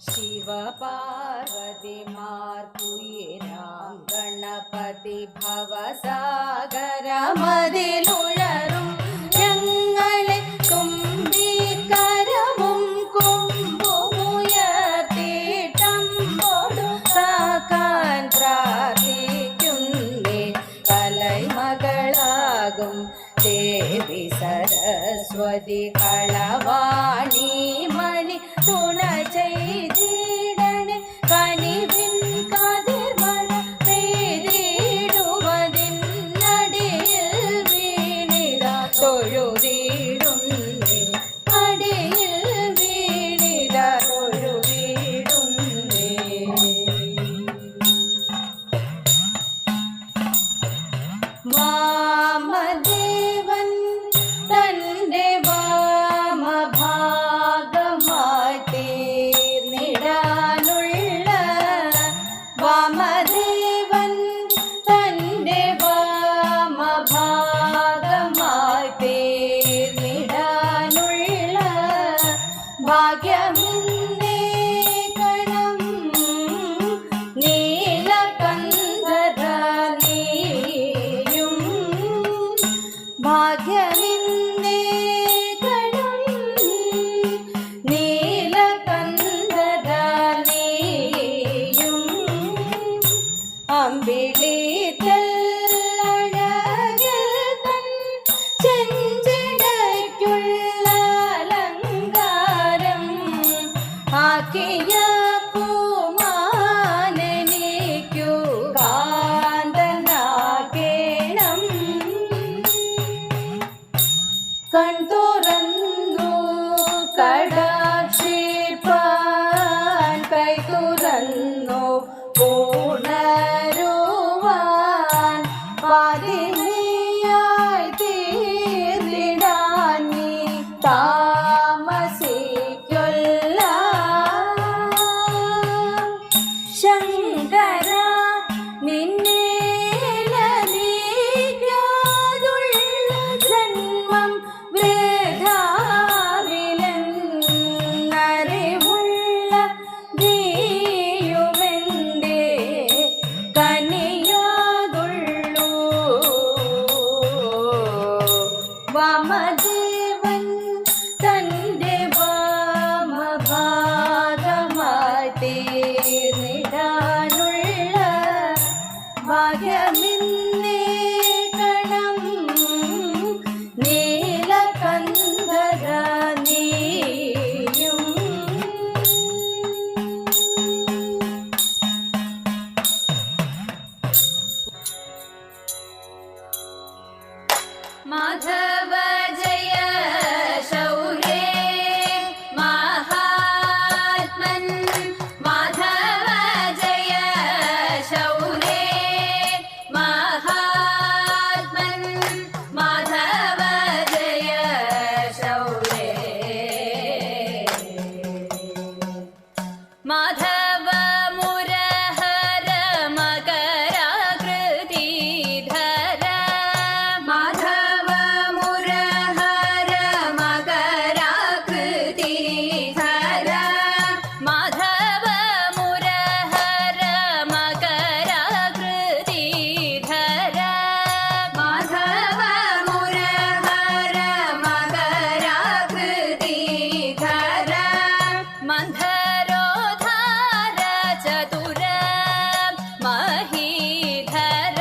ശിവപാർവതിമാർക്കുയരാം ഗണപതി ഭവസാഗരമതിലുഴറും ഞങ്ങളെ തുമ്പിക്കരവും കുമ്പുമുയർത്തിട്ടമ്പോടു കാക്കാൻ പ്രാർത്ഥിക്കുന്നേ കലൈമകളാകും ദേവി സരസ്വതി കളവാണി മണി തുണ ചെയ്തിടണേ കനിവിൻ കതിർമഴ പെയ്തിടുവതിനടിയിൽ വീണിത തൊഴുതിടുന്നേ അടിയിൽ വീണിത തൊഴുതിടുന്നേ വാമദേവൻ തന്റെ വാമഭാഗമായി തീർന്നിടാനുള്ള വാമദേവൻ തന്റെ വാമഭാഗമായി തീർന്നിടാനുള്ള ഭാഗ്യമിന്നേ കണം നീലകണ്ഠധ നീയും ഭാഗ്യമിന്നേ കണം നീലകണ്ഠധ നീയും അമ്പിളിത്തൽ അഴകിൽ തൻ ചെഞ്ചിടയ്ക്കുള്ള അലങ്കാരം ആക്കിയ കുമാരനെനിക്കു കാന്തനാകേണം കൺതുറന്നു കടാക്ഷിപ്പാൻ കൈ തുറന്നു ഉണരുവാൻ പാതിനിയായി തീർന്നിടാൻ നീ താമസിക്കൊല്ല ശങ്കര നിന്നെ ലഭിക്കാതുള്ള ജന്മം വൃഥാവിലെന്നറിവുള്ള നീയുമെന്റെ കനിയാതുള്ളൂ വാമദേവൻ തന്റെ വാമഭാഗമായി തീർന്നിടാനുള്ള ഭാഗ്യമിന്നേ കണം നീലകണ്ഠധ നീയും മാധവ ജയ ശൗരേ മഹാത്മൻ മാധവ ജയ ശൗരേ മഹാത്മൻ മാധവ ജയ ശൗരേ മാധവ മുരഹര മകരാകൃതിധര മാധവ മുരഹര മകരാകൃതിധര മാധവ മുരഹര മകരാകൃതിധര മാധവ മുരഹര മകരാകൃതിധര മന്ധരോധാര ചതുര മഹീധര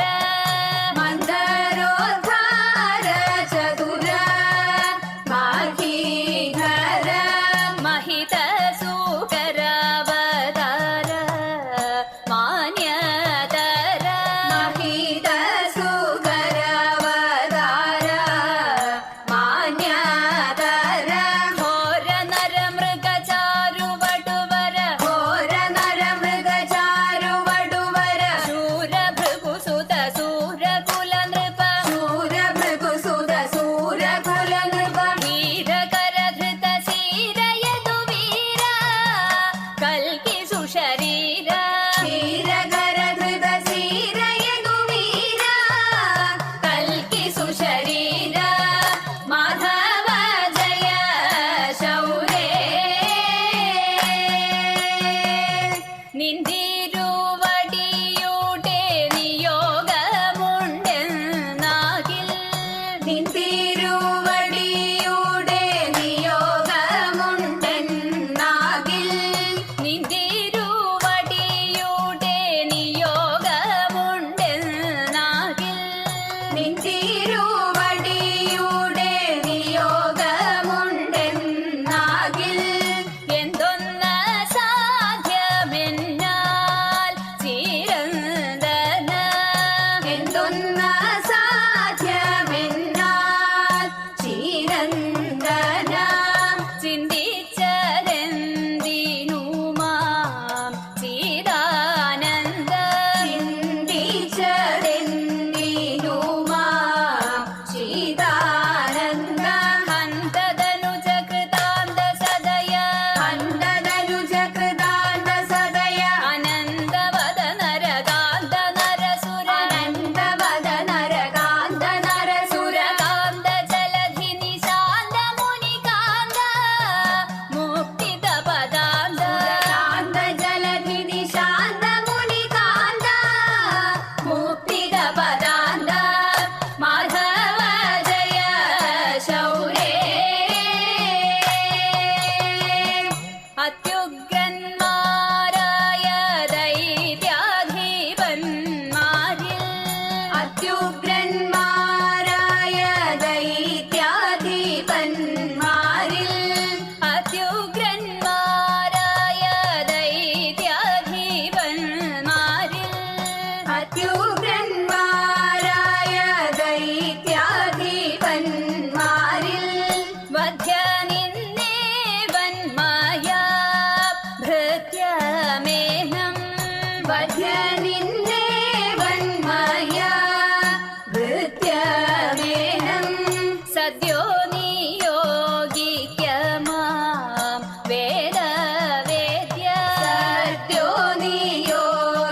മന്ധരോധാര ചതുര മഹീധര മഹിത സുകരാവതാര മാന്യതര മഹിത സുകരാവതാര മാന്യതര ഘോര നര മൃഗചാരുവടു എന്തൊന്ന സാധ്യമെന്നാൽ ചിരന്തന എന്തൊന്ന സാധ്യമെന്നാൽ ചിരന്തന ചിന്തിച്ചതെന്തിനു മാം ചിദാനന്ദ ചിന്തിച്ചതെന്തിനു മാം ചിദാനന്ദ ഹന്തതനുജകൃതാന്ത സദയ അനന്തതനുജകൃതാന്ത സദയ അനന്തവദ നരകാന്ത നരസുര അനന്തവദ നരകാന്ത നരസുര സുരകാന്ത ജലധി നിശാന്ത മുനികാന്ത മുക്തിദ പദാന്ത കാന്ത ജലധി നിശാന്ത മുനികാന്ത മുക്തിദ പദാന്ത മാധവ ജയ ശൗരേ അത്യുഗ്രന്മാരായ ദൈത്യാധിപന്മാരിൽ അത്യുഗ്രന്മാരായ ദൈത്യാധിപന്മാരിൽ അത്യുഗ്രന്മാരായ ദൈത്യാധിപന്മാരിൽ അത്യുഗ്രന്മാരായ ദൈത്യാധിപന്മാരിൽ വധ്യനിന്നേവന്മായ ഭൃത്യമേനം വധ്യനിന്നേവന്മയ ഭൃത്യമേനം സദ്യോ നിയോഗിക്കമാം വേദവേദ്യ സദ്യോ നിയോഗിക്കമാം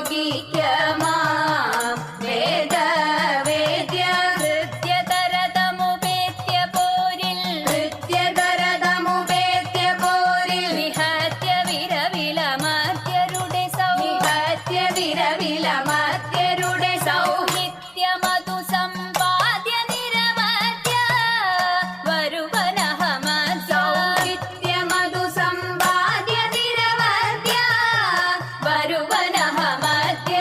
വേദവേദ്യ ഹൃദ്യതരതമുപേത്യ പോരിൽ കൃത്യതരതമുപേത്യ പോരിൽ വിഹത്യ വിരവിലമർത്യരുടെ വിഹത്യ വിരവിലമർത്യരുടെ സൗഹിത്യമതു സമ്പാദ്യ നിരവധ്യ വരുവനഹമത്സ സൗഹിത്യമതു സമ്പാദ്യ നിരവധ്യ വരുവനഹമദ്യ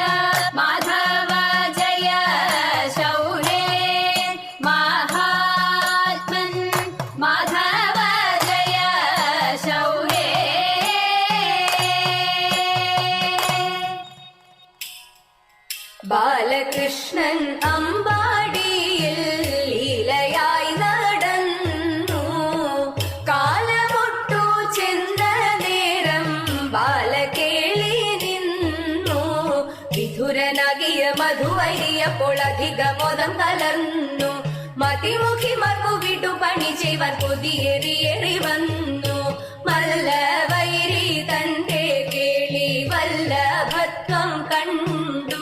മാധവ ജയ ശൗരേ മഹാത്മൻ മാധവ ജയ ശൗരേ ബാലകൃഷ്ണൻ അമ്പാടിയിൽ ലീലയായി നടന്നു കാലമൊട്ടു ചെന്ന നേരം ബാലകേളി നിന്നു വിധുരനാകിയ മധുവൈരിയപ്പോൾ അധികമോദം കലർന്നു മതിമുഖി മർക്കു വിടു പണി ചെയ്വർ കൊതിയേറിയേറി വന്നു മല്ലവൈരി തന്റെ കേളി വല്ലഭത്വം കണ്ടു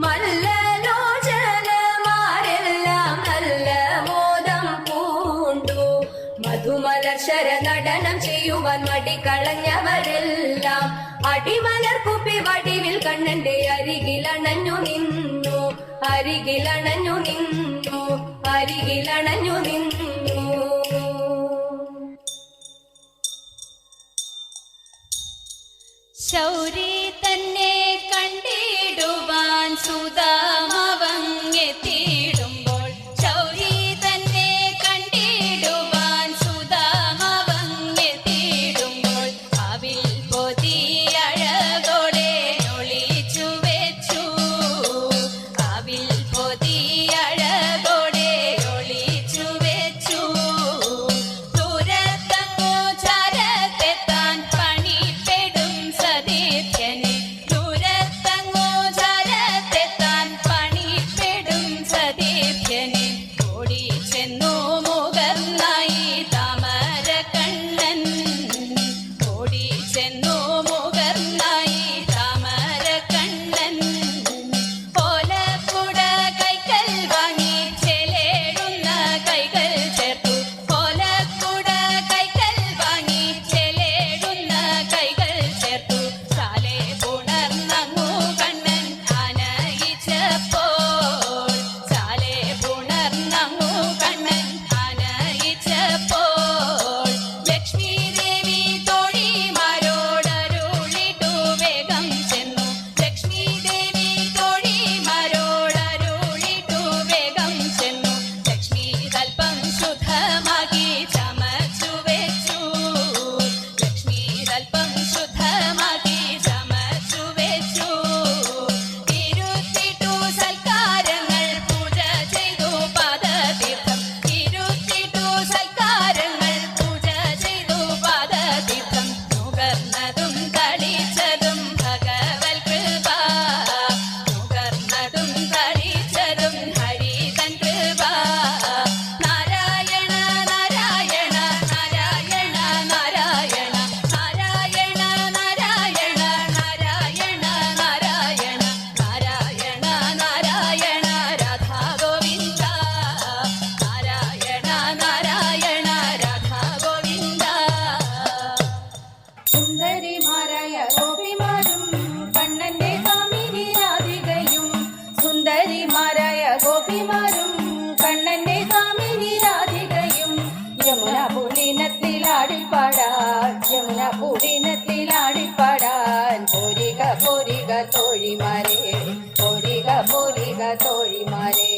മല്ലലോചനമാരെല്ലാം നല്ല മോദം പൂണ്ടു മധുമലർശര നടനം ചെയ്യുവാൻ മടികളഞ്ഞവരെല്ലാം അടിമലർ കുപ്പി വടിവിൽ കണ്ണന്റെ അരികിലണഞ്ഞു നിന്നു അരികിലണഞ്ഞു നിന്നു അരികിലണഞ്ഞു നിന്നു ശൗരി തന്നെ കണ്ടിടുവാൻ സുധാമവങ്ങെത്തിയിടുമ്പോൾ ശൗരി തന്നെ കണ്ടിടുവാൻ സുധാമവങ്ങെത്തിയിടുമ്പോൾ അവിൽ പൊതിയഴകോടെ ഒളിച്ചു വെച്ചു അവിൽ പൊതിയഴകോടെ ഒളിച്ചു വെച്ചു ദൂരത്തങ്ങോ ചരത്തെത്താൻ പണിപ്പെടും സദീപ്യനെ ദൂരത്തങ്ങോ ചരത്തെത്താൻ പണിപ്പെടും സദീപ്യനെ ഓടി ചെന്നു മുകർന്നായി താമര കണ്ണൻ ഓടി ചെന്നു മുകർന്നായി താമര കണ്ണൻ ഓലക്കുട കൈക്കൽ വാങ്ങി ചെലേടുന്ന കൈകൾ ചേർത്തു ഓലക്കുട കൈക്കൽ വാങ്ങി ചെലേടുന്ന കൈകൾ ചേർത്തു കാലേ പുണർന്നങ്ങു കണ്ണൻ ആനയിച്ചപ്പോൾ കാലേ പുണർന്നങ്ങു കണ്ണൻ ആനയിച്ചപ്പോൾ ലക്ഷ്മി ദേവി തോഴിമാരോട് നുകർന്നതും കളിച്ചതും ഭഗവൽ കൃപ നുകർന്നതും കളിച്ചതും ഹരിതൻ കൃപ നാരായണ നാരായണ നാരായണ നാരായണ നാരായണ നാരായണ നാരായണ നാരായണ നാരായണ നാരായണ രാധാ ഗോവിന്ദ നാരായണ നാരായണ രാധാ ഗോവിന്ദ സുന്ദരിമാരായ ഗോപിമാരും കണ്ണന്റെ കാമിനി രാധികയും സുന്ദരിമാരായ ഗോപിമാരും കണ്ണന്റെ കാമിനി രാധികയും യമുന പൂലിനത്തിലാടിപ്പാടാൻ യമുന പൂലിനത്തിലാടിപ്പാടാൻ പോരിക പോരിക തോഴിമാരെ പോരിക പോരിക തോഴിമാരെ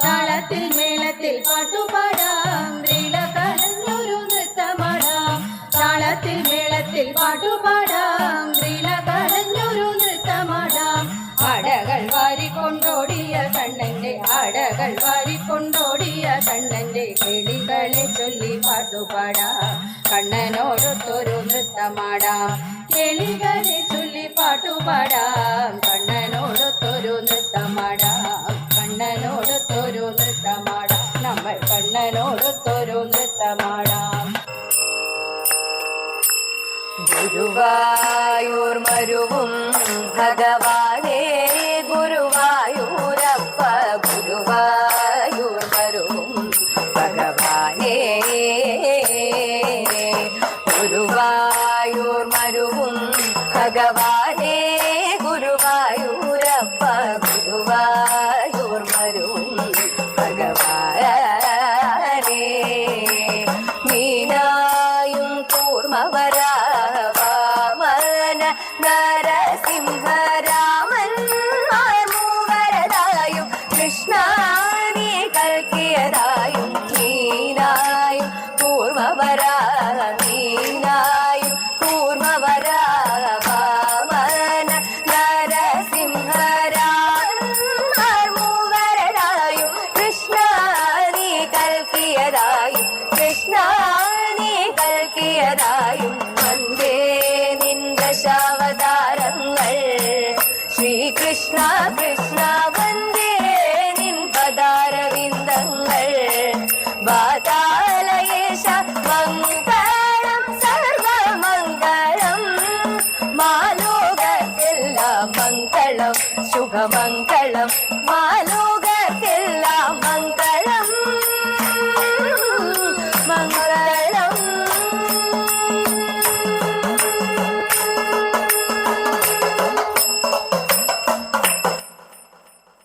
താളത്തിൽ മേളത്തിൽ പാട്ടുപാടാം റീല കലഞ്ഞൊരു നൃത്തമാടാം താളത്തിൽ മേളത്തിൽ പാട്ടുപാടാം റീല കലഞ്ഞൊരു നൃത്തമാടാം അടകൾ വാരിക്കൊണ്ടോടിയ കണ്ണന്റെ അടകൾ വാരിക്കൊണ്ടോടിയ കണ്ണന്റെ കിളികളെ ചൊല്ലി പാട്ടുപാടാം കണ്ണനോടൊത്തൊരു നൃത്തമാടാം കിളികളെ ചൊല്ലി പാട്ടുപാടാം കണ്ണനോടൊത്തൊരു നൃത്തമാടാം കണ്ണനോടൊത്തൊരു നൃത്തമാടാം നമ്മൾ കണ്ണനോടൊത്തൊരു നൃത്തമാടാം ഗുരുവായൂർ മരുവും ഭഗവാനേ ഗുരുവായൂരപ്പ ഗുരുവായൂർ മരുവും ഭഗവാനേ ഗുരുവായൂർ മരുവും ഭഗവാനേ ഗുരുവായൂരപ്പ ഗുരുവായൂർ മരുവും ഭഗവാനേ മീനായും കൂർമ്മവരാ നരസിംഹരാമൻ മൂവരതായും കൃഷ്ണാനെ കൽക്കിയതായും മീനായും കൂർമ്മവരാമീനായും കൂർമ്മവരാമന നരസിംഹരാമൻ മൂവരതായും കൃഷ്ണാനെ കൽക്കിയതായും കൃഷ്ണാനെ കൽക്കിയതായും വന്ദേ ദശാവതാരങ്ങൾ ശ്രീകൃഷ്ണ കൃഷ്ണ വന്ദേ നിൻ പദാരവിന്ദങ്ങൾ